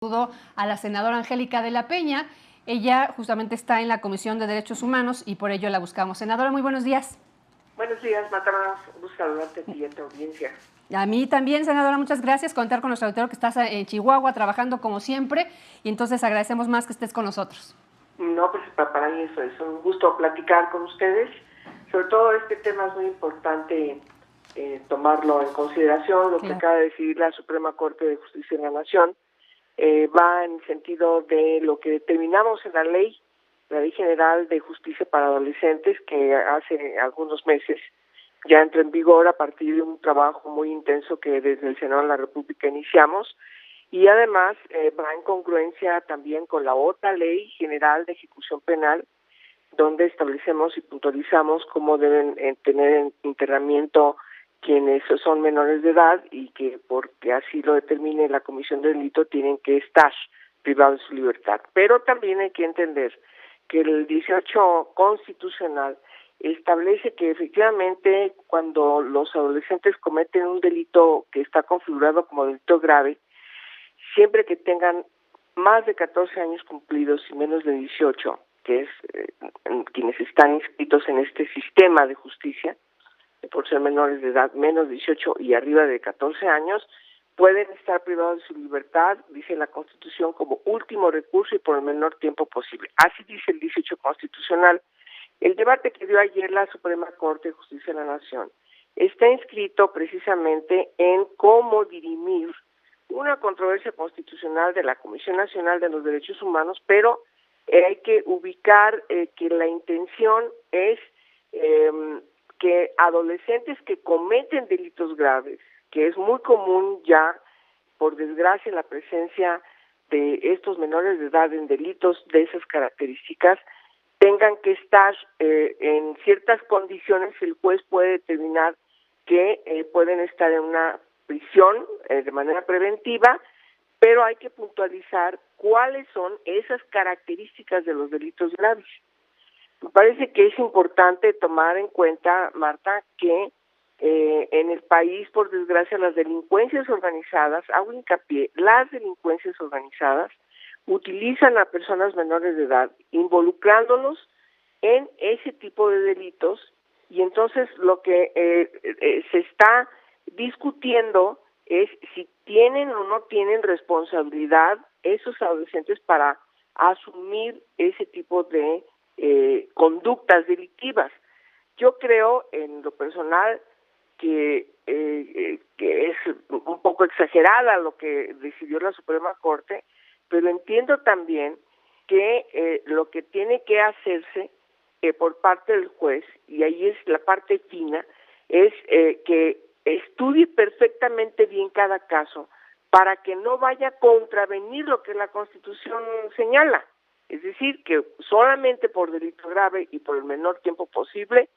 Saludo a la senadora Angélica de la Peña. Ella justamente está en la Comisión de Derechos Humanos y por ello la buscamos. Senadora, muy buenos días. Buenos días, Matamoros. Gusto saludarte a ti y a tu audiencia. A mí también, senadora, muchas gracias. Contar con nuestro auditorio que estás en Chihuahua trabajando como siempre y entonces agradecemos más que estés con nosotros. No, pues para mí eso es un gusto platicar con ustedes. Sobre todo este tema es muy importante tomarlo en consideración. Lo que acaba de decidir la Suprema Corte de Justicia de la Nación va en el sentido de lo que determinamos en la Ley General de Justicia para Adolescentes, que hace algunos meses ya entró en vigor a partir de un trabajo muy intenso que desde el Senado de la República iniciamos, y además va en congruencia también con la otra Ley General de Ejecución Penal, donde establecemos y puntualizamos cómo deben tener internamiento quienes son menores de edad y que porque así lo determine la comisión de delito tienen que estar privados de su libertad. Pero también hay que entender que el 18 constitucional establece que efectivamente cuando los adolescentes cometen un delito que está configurado como delito grave, siempre que tengan más de 14 años cumplidos y menos de 18, que es quienes están inscritos en este sistema de justicia, por ser menores de edad, menos de 18 y arriba de 14 años, pueden estar privados de su libertad, dice la Constitución, como último recurso y por el menor tiempo posible. Así dice el 18 constitucional. El debate que dio ayer la Suprema Corte de Justicia de la Nación está inscrito precisamente en cómo dirimir una controversia constitucional de la Comisión Nacional de los Derechos Humanos, pero hay que ubicar que la intención es que adolescentes que cometen delitos graves, que es muy común ya, por desgracia, la presencia de estos menores de edad en delitos de esas características, tengan que estar en ciertas condiciones. El juez puede determinar que pueden estar en una prisión de manera preventiva, pero hay que puntualizar cuáles son esas características de los delitos graves. Me parece que es importante tomar en cuenta, Marta, que en el país, por desgracia, las delincuencias organizadas, hago hincapié, las delincuencias organizadas utilizan a personas menores de edad, involucrándolos en ese tipo de delitos, y entonces lo que se está discutiendo es si tienen o no tienen responsabilidad esos adolescentes para asumir ese tipo de conductas delictivas. Yo creo, en lo personal, que es un poco exagerada lo que decidió la Suprema Corte, pero entiendo también que lo que tiene que hacerse por parte del juez, y ahí es la parte fina, es que estudie perfectamente bien cada caso para que no vaya a contravenir lo que la Constitución señala. Es decir, que solamente por delito grave y por el menor tiempo posible,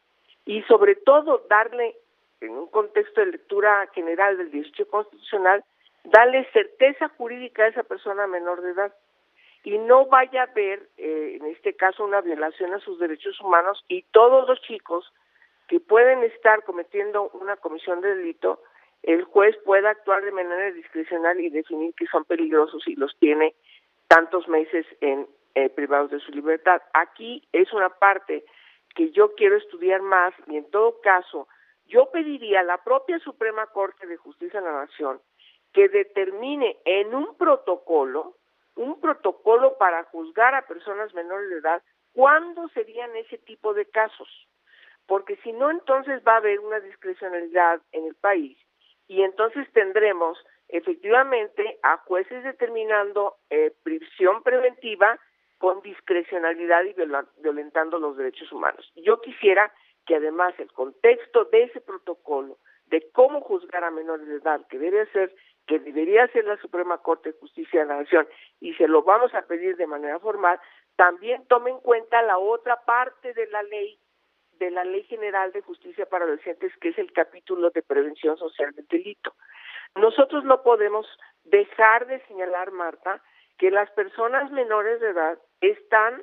y sobre todo darle, en un contexto de lectura general del 18 constitucional, darle certeza jurídica a esa persona menor de edad y no vaya a haber, en este caso, una violación a sus derechos humanos, y todos los chicos que pueden estar cometiendo una comisión de delito, el juez pueda actuar de manera discrecional y definir que son peligrosos y los tiene tantos meses en privados de su libertad. Aquí es una parte que yo quiero estudiar más, y en todo caso yo pediría a la propia Suprema Corte de Justicia de la Nación que determine en un protocolo para juzgar a personas menores de edad cuándo serían ese tipo de casos, porque si no, entonces va a haber una discrecionalidad en el país y entonces tendremos efectivamente a jueces determinando prisión preventiva con discrecionalidad y violentando los derechos humanos. Yo quisiera que además el contexto de ese protocolo de cómo juzgar a menores de edad, que debería ser la Suprema Corte de Justicia de la Nación, y se lo vamos a pedir de manera formal, también tome en cuenta la otra parte de la Ley General de Justicia para Adolescentes, que es el capítulo de prevención social del delito. Nosotros no podemos dejar de señalar, Marta, que las personas menores de edad están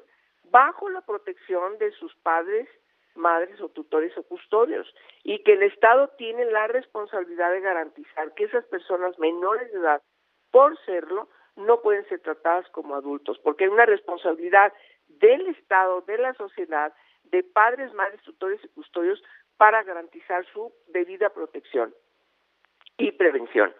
bajo la protección de sus padres, madres o tutores o custodios, y que el Estado tiene la responsabilidad de garantizar que esas personas menores de edad, por serlo, no pueden ser tratadas como adultos, porque hay una responsabilidad del Estado, de la sociedad, de padres, madres, tutores y custodios para garantizar su debida protección y prevención.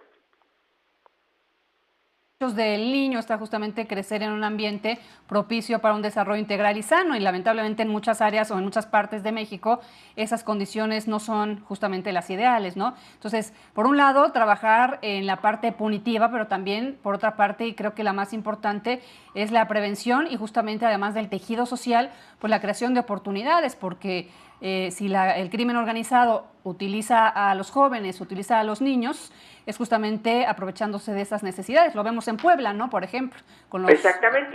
Del niño está justamente crecer en un ambiente propicio para un desarrollo integral y sano, y lamentablemente en muchas áreas o en muchas partes de México esas condiciones no son justamente las ideales, ¿no? Entonces, por un lado, trabajar en la parte punitiva, pero también, por otra parte, y creo que la más importante, es la prevención y justamente además del tejido social, pues la creación de oportunidades, porque si el crimen organizado utiliza a los jóvenes, utiliza a los niños, es justamente aprovechándose de esas necesidades. Lo vemos en Puebla, ¿no? Por ejemplo, con los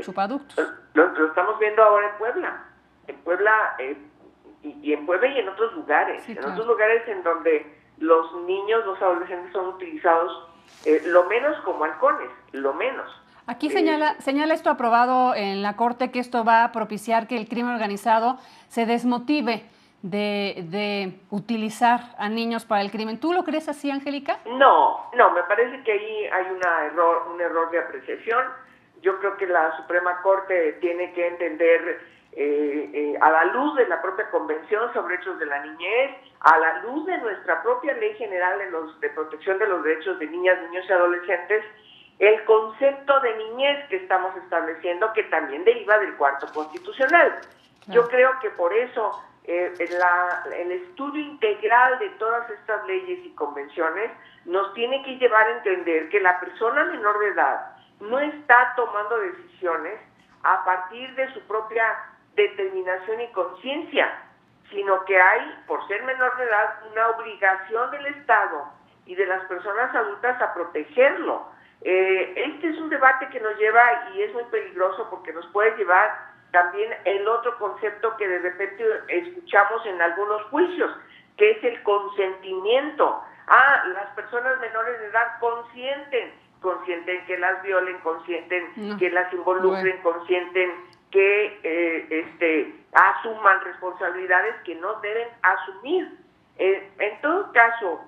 chupaductos. Lo estamos viendo ahora en Puebla. En Puebla, y en Puebla y en otros lugares. Sí, claro. En otros lugares en donde los niños, los adolescentes son utilizados lo menos como halcones, lo menos. Aquí señala esto aprobado en la Corte, que esto va a propiciar que el crimen organizado se desmotive de utilizar a niños para el crimen. ¿Tú lo crees así, Angélica? No, me parece que ahí hay un error de apreciación. Yo creo que la Suprema Corte tiene que entender, a la luz de la propia Convención sobre Derechos de la Niñez, a la luz de nuestra propia Ley General de Protección de los Derechos de Niñas, Niños y Adolescentes, el concepto de niñez que estamos estableciendo, que también deriva del Cuarto Constitucional. Yo creo que por eso el estudio integral de todas estas leyes y convenciones nos tiene que llevar a entender que la persona menor de edad no está tomando decisiones a partir de su propia determinación y conciencia, sino que hay, por ser menor de edad, una obligación del Estado y de las personas adultas a protegerlo. Este es un debate que nos lleva, y es muy peligroso porque nos puede llevar también el otro concepto que de repente escuchamos en algunos juicios, que es el consentimiento. Las personas menores de edad consienten que las violen, consienten que las involucren, consienten que asuman responsabilidades que no deben asumir. En todo caso,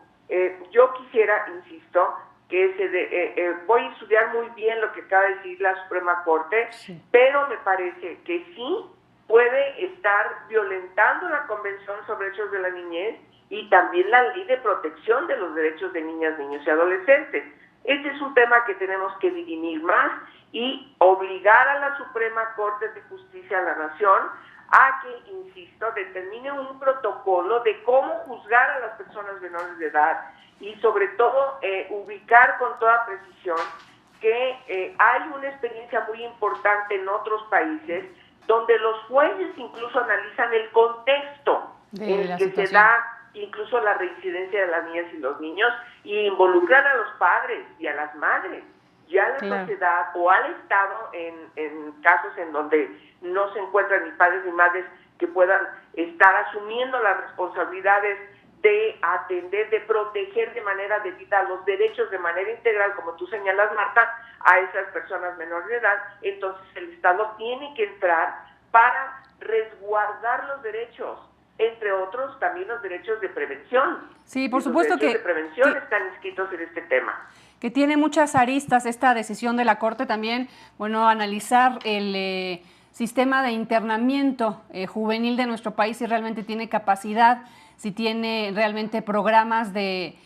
yo quisiera, insisto, que voy a estudiar muy bien lo que acaba de decir la Suprema Corte, sí, pero me parece que sí puede estar violentando la Convención sobre Derechos de la Niñez y también la Ley de Protección de los Derechos de Niñas, Niños y Adolescentes. Este es un tema que tenemos que dirimir más y obligar a la Suprema Corte de Justicia de la Nación a que, insisto, determine un protocolo de cómo juzgar a las personas menores de edad y sobre todo ubicar con toda precisión que hay una experiencia muy importante en otros países donde los jueces incluso analizan el contexto en el que se da incluso la reincidencia de las niñas y los niños y involucran a los padres y a las madres y a la sociedad o al Estado en casos en donde no se encuentran ni padres ni madres que puedan estar asumiendo las responsabilidades de atender, de proteger de manera debida los derechos de manera integral, como tú señalas, Marta, a esas personas menores de edad. Entonces el Estado tiene que entrar para resguardar los derechos, entre otros también los derechos de prevención. Sí, por supuesto que... Los derechos de prevención están inscritos en este tema. Que tiene muchas aristas esta decisión de la Corte también, bueno, analizar el sistema de internamiento juvenil de nuestro país, si realmente tiene capacidad, si tiene realmente programas de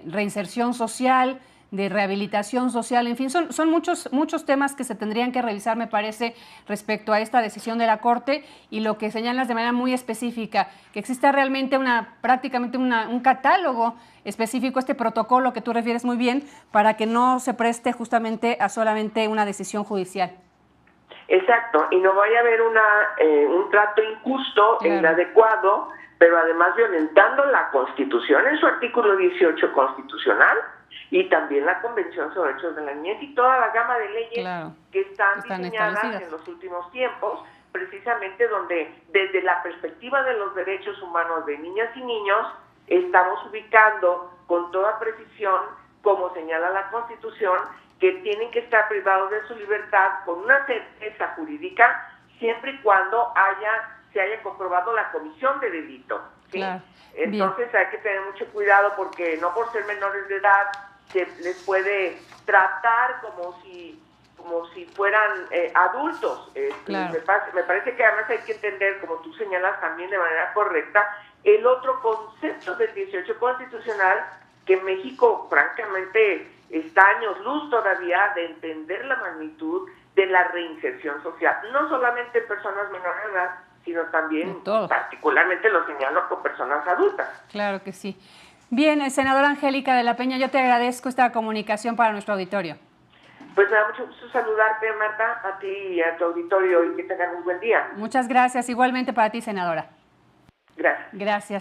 reinserción social, de rehabilitación social, en fin, son muchos temas que se tendrían que revisar, me parece, respecto a esta decisión de la Corte y lo que señalas de manera muy específica, que exista realmente prácticamente un catálogo específico, este protocolo que tú refieres muy bien, para que no se preste justamente a solamente una decisión judicial. Exacto, y no vaya a haber un trato injusto e inadecuado, pero además violentando la Constitución en su artículo 18 constitucional y también la Convención sobre Derechos de la Niñez y toda la gama de leyes que están diseñadas en los últimos tiempos, precisamente donde desde la perspectiva de los derechos humanos de niñas y niños estamos ubicando con toda precisión, como señala la Constitución, que tienen que estar privados de su libertad con una certeza jurídica siempre y cuando se haya comprobado la comisión de delito, ¿sí? Entonces hay que tener mucho cuidado porque no por ser menores de edad se les puede tratar como si fueran adultos. Claro. Me parece que además hay que entender, como tú señalas también de manera correcta, el otro concepto del 18 constitucional, que México francamente está años luz todavía de entender la magnitud de la reinserción social, no solamente en personas menores de edad, sino también, particularmente lo señalo, con personas adultas. Claro que sí. Bien, senadora Angélica de la Peña, yo te agradezco esta comunicación para nuestro auditorio. Pues me da mucho gusto saludarte, Marta, a ti y a tu auditorio, y que tengan un buen día. Muchas gracias, igualmente para ti, senadora. Gracias. Gracias.